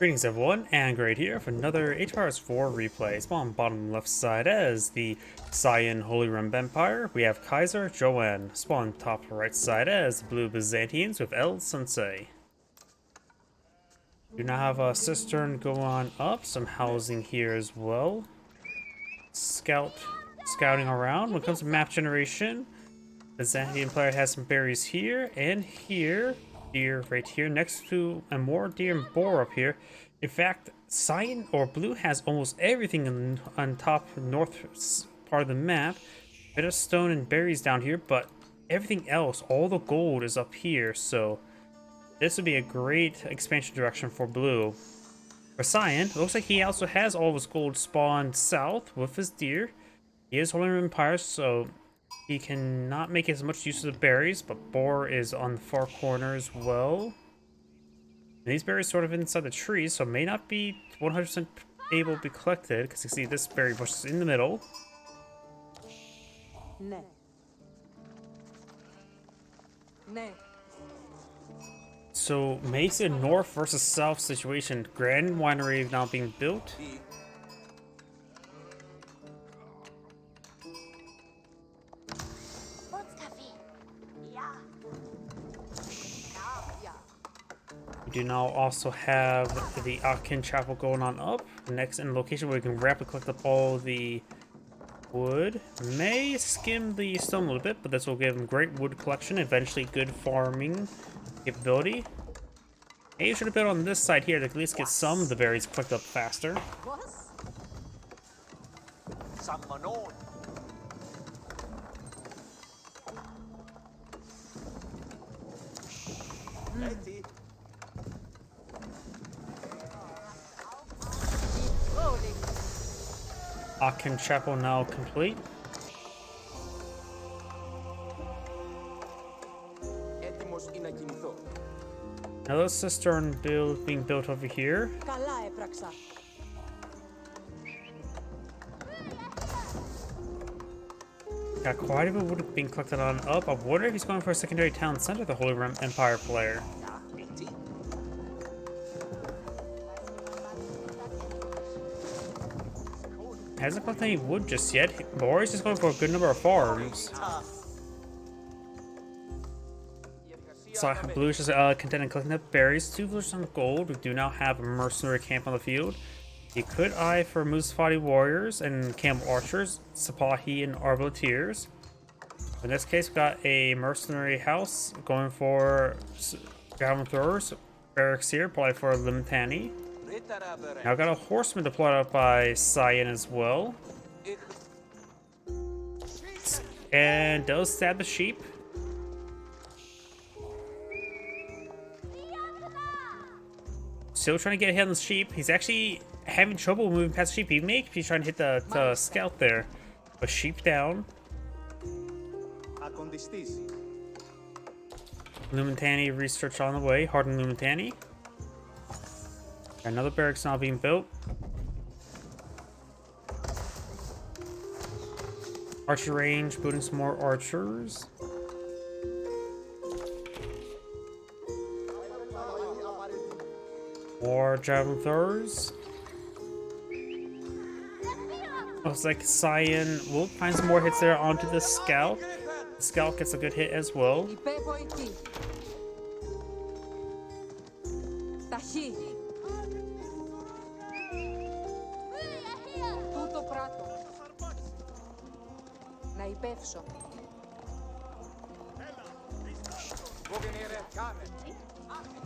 Greetings everyone, and Great here for another HR's 4 replay. Spawn bottom left side as the Cyan Holy Rim Empire. We have Kaiser, Johan. Spawn top right side as the Blue Byzantines with Sensei. Do now have a cistern go on up, some housing here as well. Scouting around. When it comes to map generation, the Byzantine player has some berries here and here. Deer right here next to, and more deer and boar up here. In fact, cyan or blue has almost everything on top north part of the map. Bit of stone and berries down here, but everything else, all the gold is up here. So this would be a great expansion direction for blue. For cyan, it looks like he also has all of his gold spawned south with his deer. He is Holy Rim Empire, so he cannot make as much use of the berries, but boar is on the far corner as well. And these berries sort of inside the trees, so may not be 100% able to be collected, because you see this berry bush is in the middle. Ne. Ne. So may see a north versus south situation. Grand winery now being built. We do now also have the Akin Chapel going on up. Next in location where we can rapidly collect up all the wood. May skim the stone a little bit, but this will give him great wood collection, eventually good farming capability. Maybe you should have built on this side here to at least get some of the berries collected up faster. Akin Chapel now complete. Another cistern being built over here. Got quite a bit of wood being collected on up. I wonder if he's going for a secondary town center, the Holy Rim Empire player. Hasn't collected any wood just yet, or he's just going for a good number of farms. So blue is just content in collecting up berries. 2 villagers on the gold. We do now have a mercenary camp on the field. He could eye for Musfati warriors and camel archers, Sipahi and arbaletiers. In this case, we got a mercenary house going for javelin throwers, barracks here, probably for Limitani. Now got a horseman deployed out by Cyan as well. And does stab the sheep. Still trying to get a hit on the sheep. He's actually having trouble moving past the sheep. He may be trying to hit the scout there. But sheep down. Limitani research on the way. Hardened Limitani. Another barracks now being built. Archer range, building some more archers. More javelin throwers. Looks like Cyan will find some more hits there onto the scout. The scout gets a good hit as well.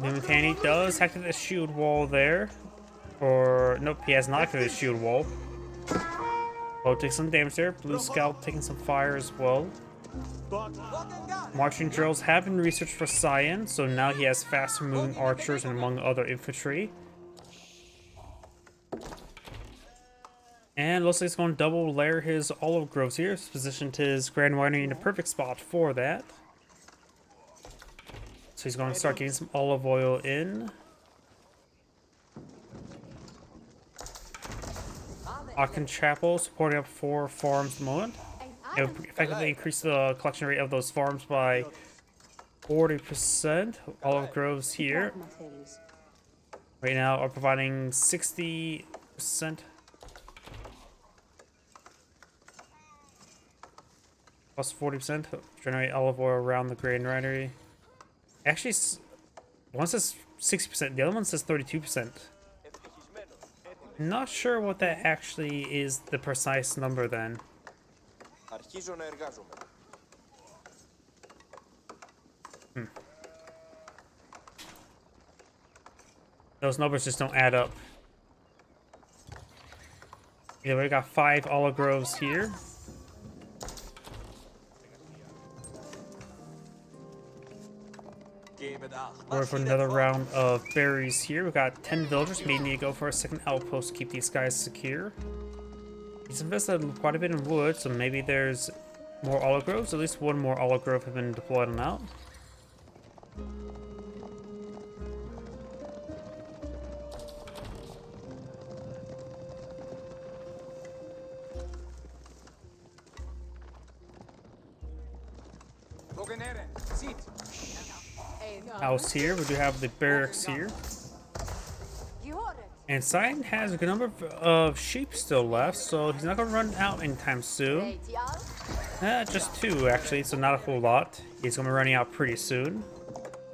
Limitani does activate the shield wall there. Or, nope, he has not activated the shield wall. Oh, take some damage there. Blue Scout taking some fire as well. Marching drills have been researched for Cyan, so now he has faster moving archers and among other infantry. And looks like he's going to double layer his olive groves here. He's positioned his Grand Winery in a perfect spot for that. So he's going to start getting some olive oil in. Akin Chapel supporting up 4 farms at the moment. It would effectively increase the collection rate of those farms by 40%. Olive groves here. right now are providing 60%. Plus 40%. Generate olive oil around the grain granary. Actually, one says 60%, the other one says 32%. Not sure what that actually is the precise number then. Those numbers just don't add up. Yeah, we got 5 olive groves here. We're for another round of berries here. We got 10 villagers. Maybe need to go for a second outpost to keep these guys secure. He's invested quite a bit in wood, so maybe there's more olive groves. At least one more olive grove has been deployed and out. House here. We do have the barracks here. And Sidon has a good number of sheep still left, so he's not going to run out anytime soon. Just 2 actually, so not a whole lot. He's going to be running out pretty soon.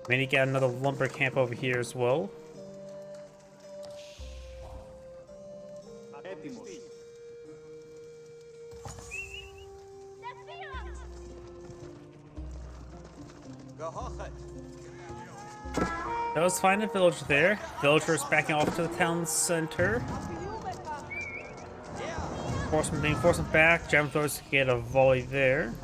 Maybe get another lumber camp over here as well. That was fine, a village there. Villagers backing off to the town center. Horsemen being forced back. Jam throwers get a volley there.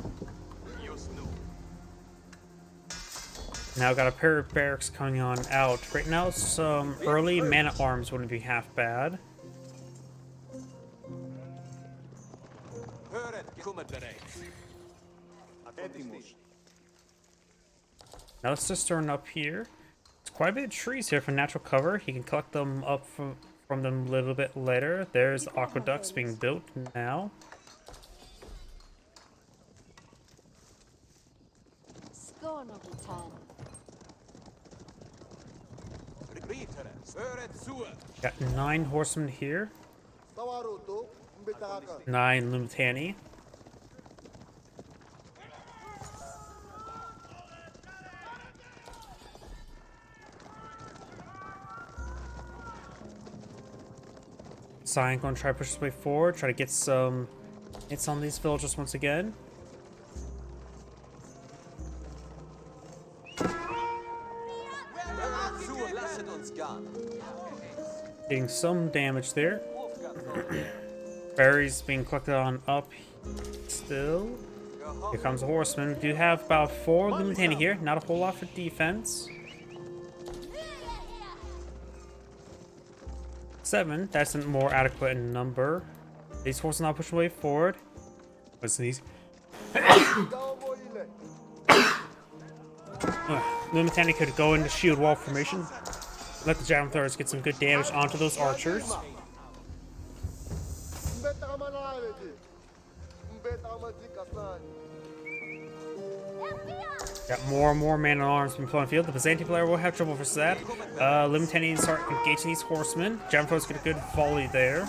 Now got a pair of barracks coming on out. Right now, some early man-at-arms wouldn't be half bad. Now let's just turn up here. There's quite a bit of trees here for natural cover. You can collect them up from them a little bit later. There's aqueducts being built now. Got 9 horsemen here. 9 Lumitani. Sion gonna try to push his way forward, try to get some hits on these villagers once again. Getting some damage there. Berries being collected on up still. Here comes a horseman. We do have about 4 Lumitani here, not a whole lot for defense. 7, that's a more adequate in number. These horses now push away forward. What's these? Lumitani could go into shield wall formation. Let the javelin throwers get some good damage onto those archers. Got more and more man-at-arms being put on the field. The Byzantine player will have trouble versus that. Lumitani start engaging these horsemen. Javelin throwers get a good volley there.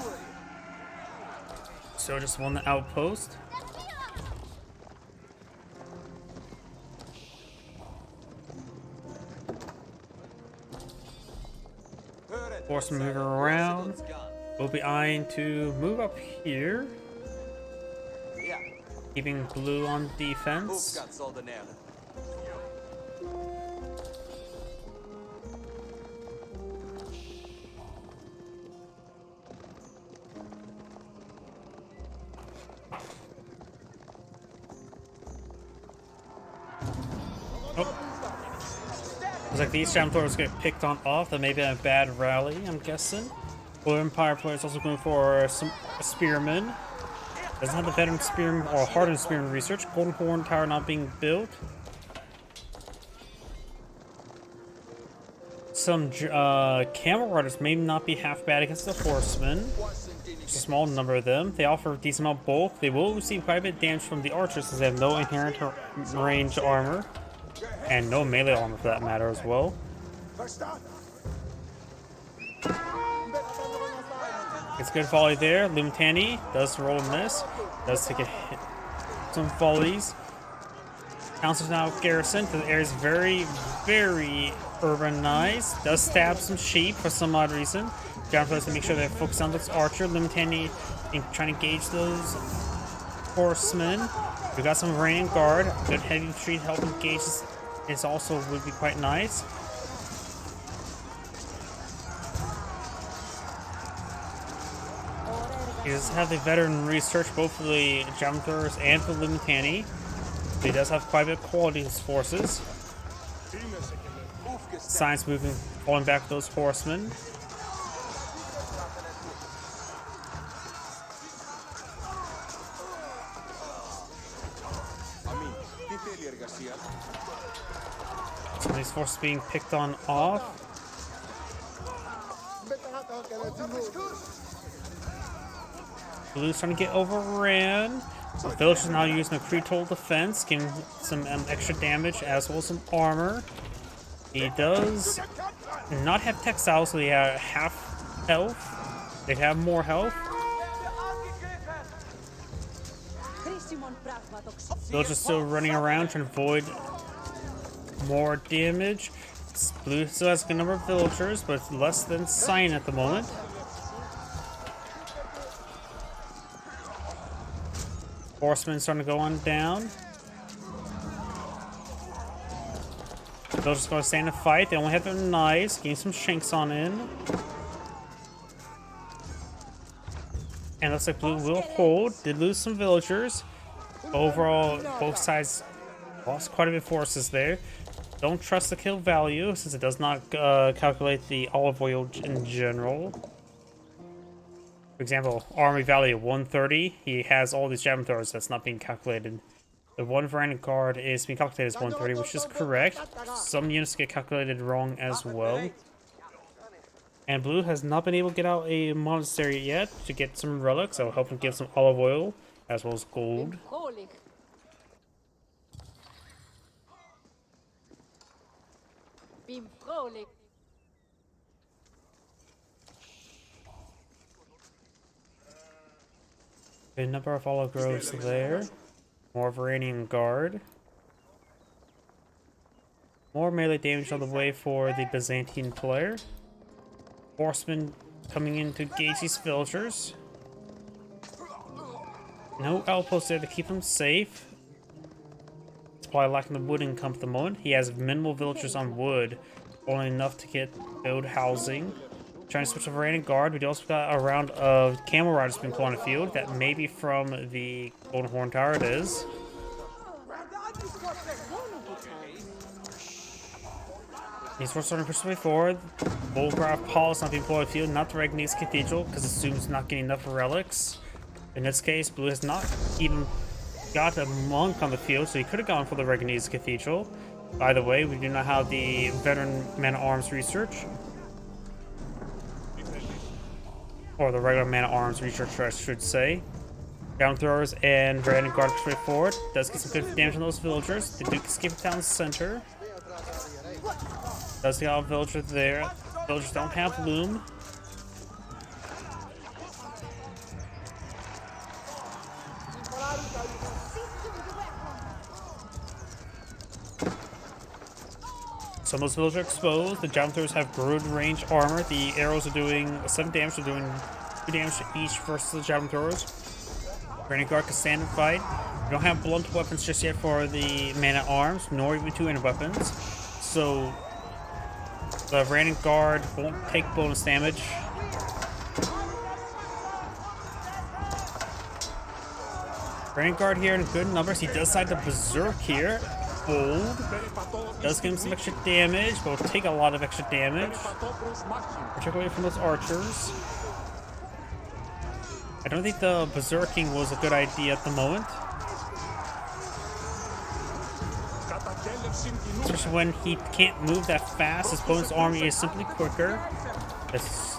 So just won the outpost. Horsemen moving around. We'll be eyeing to move up here. Keeping blue on defense. Looks like these Shaman Throwers get picked on off. That may be a bad rally, I'm guessing. Blue Empire player is also going for some spearmen. Doesn't have the veteran spearman or hardened spearman research. Golden Horn Tower not being built. Some camel riders may not be half bad against the horsemen. Just a small number of them. They offer a decent amount of bulk. They will receive quite a bit of damage from the archers since they have no inherent range armor. And no melee armor for that matter as well. It's good volley there. Lumtani does roll and miss. Does take a hit. Some volleys. Council's now garrisoned. The area is very, very urbanized. Does stab some sheep for some odd reason. Johan has to make sure they focus on this archer. Lumtani trying to gauge those horsemen. We got some rain guard. Good heavy infantry helping gauge is also would be quite nice. He does have the veteran research both for the javelin throwers and for the Lumtani. So he does have quite a bit of quality in his forces. Science moving, falling back with those horsemen. Some of these forces being picked on off. Blue's trying to get overran. The village is now using a creedal defense, getting some extra damage as well as some armor. He does not have textiles, so they have half health. They have more health. Village is still running around trying to avoid more damage. Blue still has a good number of villagers, but it's less than Cyan at the moment. Horsemen starting to go on down. They're just going to stand and fight. They only have their knives. Getting some shanks on in. And looks like Blue will hold. Did lose some villagers. Overall, both sides lost quite a bit of forces there. Don't trust the kill value since it does not calculate the olive oil in general. For example, army value of 130. He has all these javelin throwers that's not being calculated. The one Varanic guard is being calculated as 130, which is correct. Some units get calculated wrong as well. And Blue has not been able to get out a monastery yet to get some relics. So help him get some olive oil as well as gold. A number of olive groves there. More Varanian guard. More melee damage on the way for the Byzantine player. Horsemen coming in to gauge these villagers. No outposts there to keep them safe. It's probably lacking the wood income at the moment. He has minimal villagers on wood, only enough to build housing. Trying to switch to Varanian guard. We also got a round of camel riders being put on the field. That may be from the Golden Horn Tower. It is. These forces starting to push their way forward. Bullgraph Paul is not being put on the field. Not the Regni's Cathedral because it assumes not getting enough relics. In this case, Blue has not even got a monk on the field, so he could have gone for the Regni's Cathedral. By the way, we do not have the veteran man-at-arms research. Or the regular man-at-arms researcher, I should say. Down throwers and Varanic guard straight forward. Does get some good damage on those villagers. The Duke escaped down the center. Does get a villager there. Villagers don't have loom. Some of those villagers are exposed. The javelin throwers have good range armor. The arrows are doing 7 damage. They're doing 2 damage to each versus the javelin throwers. Varanic guard can stand and fight. We don't have blunt weapons just yet for the man-at-arms, nor even two-handed weapons. So the Varanic guard won't take bonus damage. Varanic guard here in good numbers. He does side the berserk here. Bold. Does give him some extra damage, but will take a lot of extra damage. Particularly from those archers. I don't think the berserking was a good idea at the moment. Especially when he can't move that fast. His opponent's army is simply quicker. It's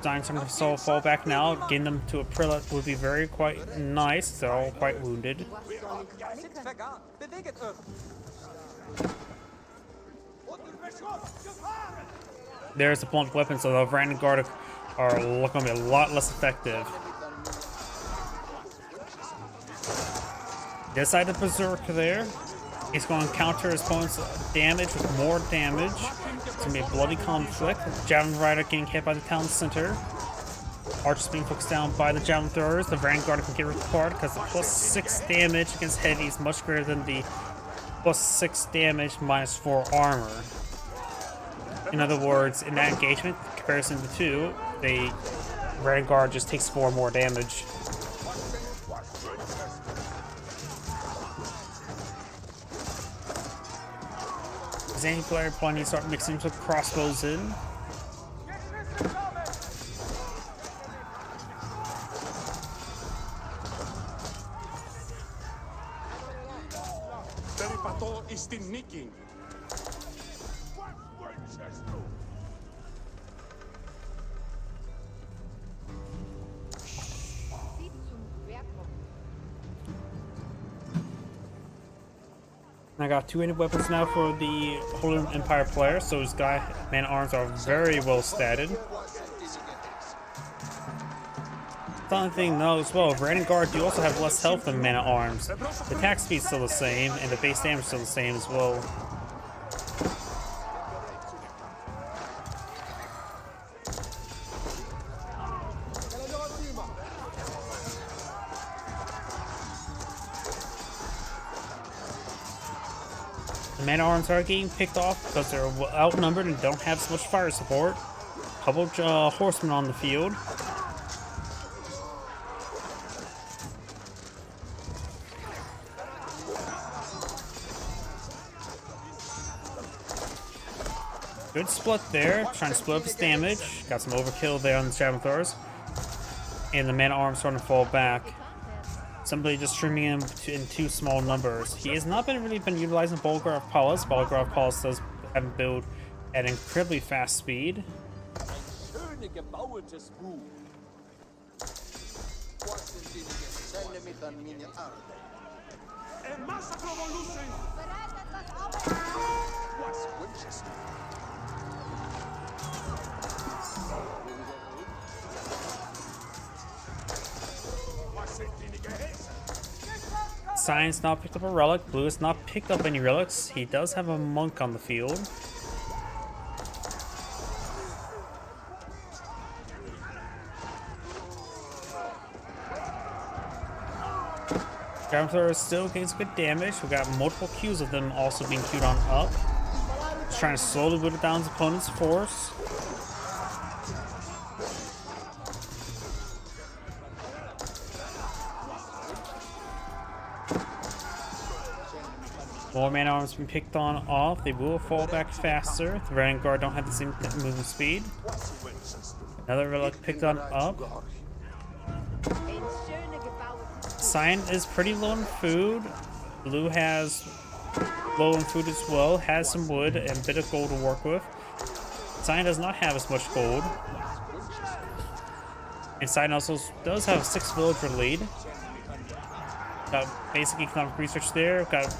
starting to fall back now. Getting them to a prelate would be quite nice. They're all quite wounded. There's the blunt weapon, so the Varanic guard are going to be a lot less effective. This side of Berserk there. He's going to counter his opponent's damage with more damage. It's going to be a bloody conflict. Javelin Rider getting hit by the town center. Archers being focused down by the javelin throwers. The Vanguard can get ripped apart because the +6 damage against heavy is much greater than the +6 damage -4 armor. In other words, in that engagement, in comparison to the two, the Vanguard just takes 4 more damage. Any player probably needs to start mixing some crossbows in. I got 2-handed weapons now for the Holy Empire player, so his man-at-arms are very well statted. The only thing though as well, Vanguard do also have less health than man-at-arms. The attack speed's still the same, and the base damage is still the same as well. The man-at-arms are getting picked off because they're outnumbered and don't have so much fire support. A couple of horsemen on the field. Good split there, trying to split up his damage. Got some overkill there on the javelin throwers. And the man-at-arms starting to fall back. Somebody just streaming him in 2 small numbers. He has not really been utilizing Bolgar of Paulus. Bolgar of Paulus does have him build at an incredibly fast speed. Cyan's not picked up a relic. Blue has not picked up any relics. He does have a monk on the field. Javelin thrower still gains good damage. We got multiple queues of them also being queued on up. Just trying to slowly whittle down his opponent's force. More man-at-arms been picked on off. They will fall back faster. The Vanguard don't have the same movement speed. Another relic picked on up. Cyan is pretty low in food. Blue has low in food as well. Has some wood and a bit of gold to work with. Cyan does not have as much gold. And Cyan also does have a 6 villager lead. Got basic economic research there. Got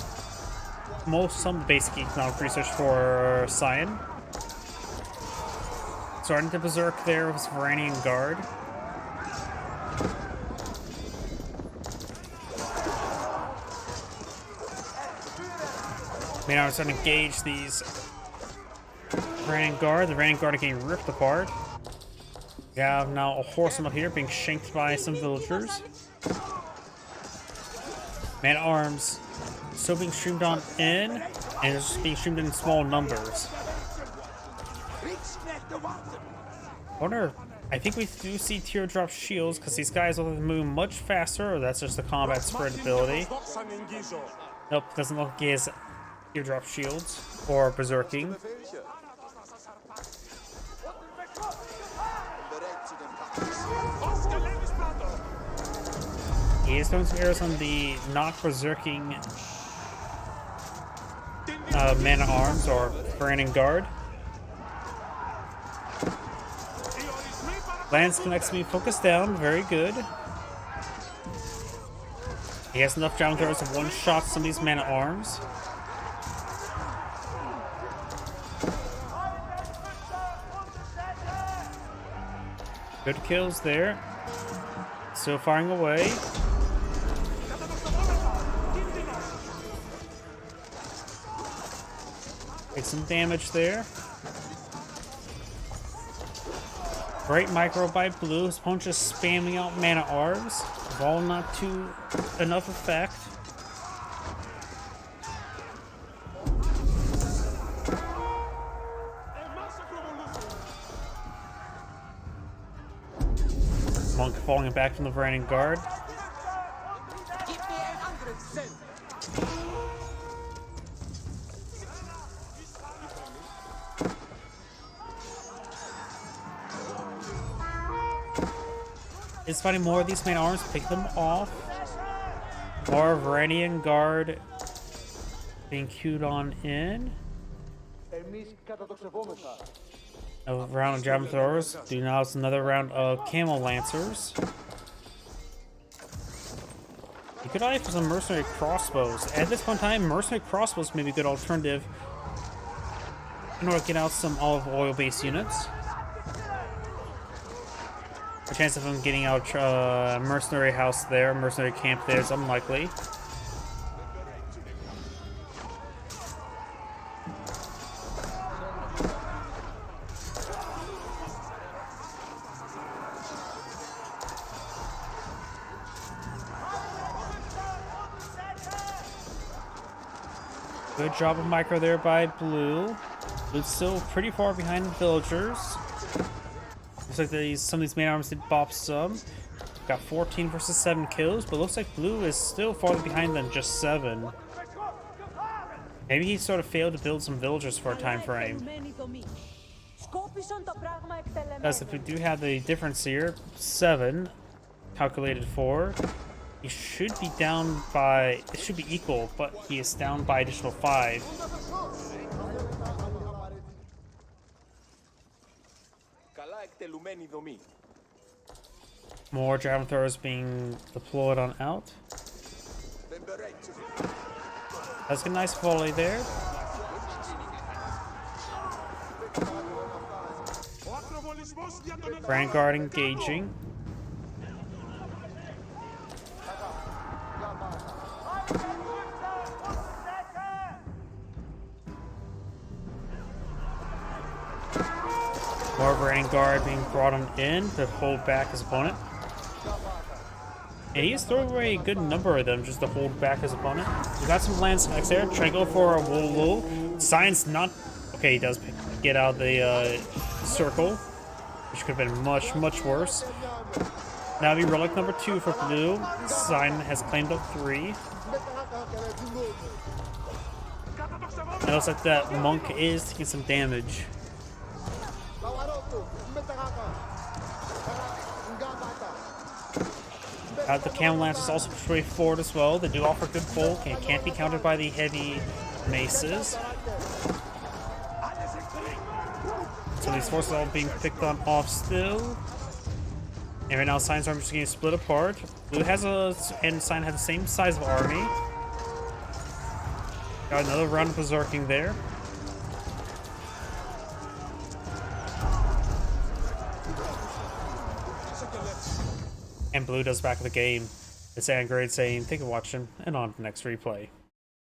some basic economic research for Cyan. Starting to berserk there with his Varanian Guard. Man, I'm starting to engage these Varanian Guard. The Varanian Guard are getting ripped apart. We have now a horseman up here being shanked by some villagers. Man-at-arms still being streamed on in, and it's just being streamed in small numbers. I think we do see teardrop shields because these guys will move much faster, or that's just the combat spread ability. Nope, doesn't look like he has teardrop shields or berserking. He is throwing some arrows on the not berserking man-at-arms or Varanian Guard. Lance connects me, focus down, very good. He has enough javelin throwers to one-shot some of these man-at-arms. Good kills there. Still firing away. Take some damage there. Great micro by Blue. His opponent just spamming out mana orbs. All not to enough effect. Monk falling back from the Varangian Guard. Is finding more of these main arms, pick them off. More Varangian Guard being queued on in. A round of Javelin Throwers. Do now it's another round of Camel Lancers. You could eye for some Mercenary Crossbows. At this point in time, Mercenary Crossbows may be a good alternative in order to get out some olive oil based units. The chance of him getting out Mercenary House there, Mercenary Camp there is unlikely. Good job of micro there by Blue. Blue's still pretty far behind the villagers. Looks like some of these main arms did bop some. Got 14 versus 7 kills, but looks like Blue is still farther behind than just 7. Maybe he sort of failed to build some villagers for a time frame. Because if we do have the difference here, 7 calculated for, he should be down by, it should be equal, but he is down by additional 5. More Javelin Throwers being deployed on out. That's a nice volley there. Vanguard engaging. More Varangian Guard being brought on in to hold back his opponent. And he's throwing away a good number of them just to hold back his opponent. We got some land specs there. Trying to go for a Wool. Science not... Okay, he does get out of the circle, which could have been much, much worse. Now be relic number 2 for Blue. Sign has claimed up 3. It looks like that Monk is taking some damage. The Camel Lancers also push forward as well. They do offer good bulk and can't be countered by the heavy maces. So these forces are all being picked on off still. And right now Sign's army is getting split apart. Blue has and Sign has the same size of army. Got another round of berserking there. And Blue does back of the game. It's Angrade saying, thank you for watching, and on to the next replay.